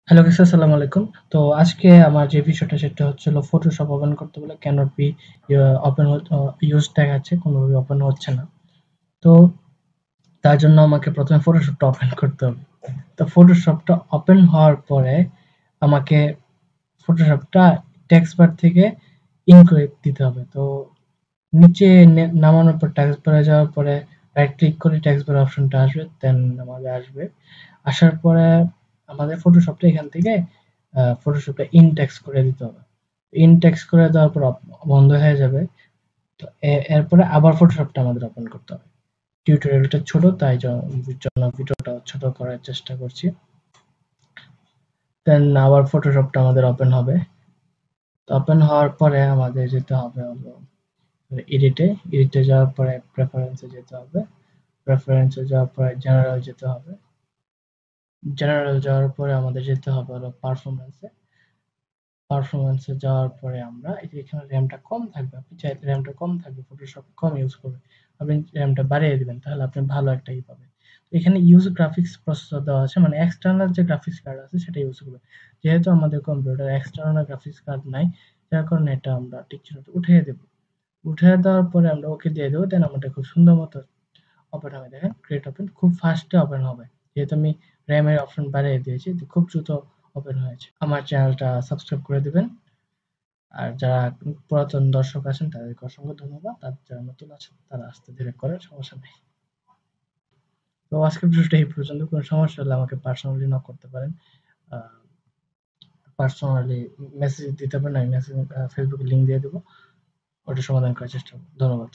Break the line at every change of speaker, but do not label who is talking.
Hello guys, আসসালামু আলাইকুম। তো আজকে আমার যে বিষয়টা সেটা হচ্ছে হলো ফটোশপ ওপেন করতে বলে ক্যানট বি ওপেন ইউজ দেখাচ্ছে, কোনোভাবে ওপেন হচ্ছে না। তো তার জন্য আমাকে প্রথমে ফটোশপটা ওপেন করতে হবে। তো ফটোশপটা ওপেন হওয়ার পরে আমাকে ফটোশপটা টেক্সট বার থেকে ইন করে দিতে হবে। তো নিচে নামানোর পর টেক্সট বারে যাওয়ার পরে রাইট ক্লিক করে টেক্সট বার অপশনটা আসবে, দেন আমাদের আসবে। আসার পরে আমাদের ফটোশপটা এখান থেকে ফটোশপটা ইনটেক্স করে দিতে হবে। ইনটেক্স করে দেওয়ার পর বন্ধ হয়ে যাবে। তো এরপরে আবার ফটোশপটা আমাদের ওপেন করতে হবে। টিউটোরিয়ালটা ছোট, তাই জন্য ভিডিওটা ছোট করার চেষ্টা করছি। দেন আবার ফটোশপটা আমাদের ওপেন হবে। ওপেন হওয়ার পরে আমাদের যেতে হবে হলো এডিটে যাওয়ার পরে প্রেফারেন্সে যেতে হবে। প্রেফারেন্সে যাওয়ার পরে জেনারেল যেতে হবে। জেনারেল যাওয়ার পরে আমাদের যেতে হবে হলো পারফরম্যান্সে যাওয়ার পরে আমরা এই যে এখানে র্যামটা কম থাকবে, আপনি চাইলে র্যামটা কম থাকবে, ফটোশপ কম ইউজ করবে, আপনি র্যামটা বাড়িয়ে দিবেন, তাহলে আপনি ভালো একটা পাবেন। তো এখানে ইউজ গ্রাফিক্স প্রসেসর দেওয়া আছে, মানে এক্সটার্নাল যে গ্রাফিক্স কার্ড আছে সেটা ইউজ করবে। যেহেতু আমাদের কম্পিউটার এক্সটার্নাল গ্রাফিক্স কার্ড নাই, যার কারণে এটা আমরা টিকচিহ্নটা উঠিয়ে দেব। উঠিয়ে দেওয়ার পরে আমরা ওকে দিয়ে দেবো, দেন আমাদের খুব সুন্দর মতো ওপেন হবে। দেখেন ক্রিয়েট ওপেন খুব ফাস্টে ওপেন হবে, যেহেতু আমি র্যামের অপশন বাড়িয়ে দিয়েছি, তো খুব দ্রুত ওপেন হয়েছে। আমার চ্যানেলটা সাবস্ক্রাইব করে দিবেন। আর যারা পুরাতন দর্শক আছেন তাদেরকে অসংখ্য ধন্যবাদ। আর যারা নতুন আছেন তারা আস্তে ধীরে করেন, সমস্যা নেই। তো আজকের ভিডিওটা এই পর্যন্ত। কোনো সমস্যা হলে আমাকে পার্সোনালি নক করতে পারেন, পার্সোনালি মেসেজ দিতে পারেন, আমি মেসেজ ফেসবুকে লিঙ্ক দিয়ে দেবো, ওটা সমাধান করার চেষ্টা করব। ধন্যবাদ।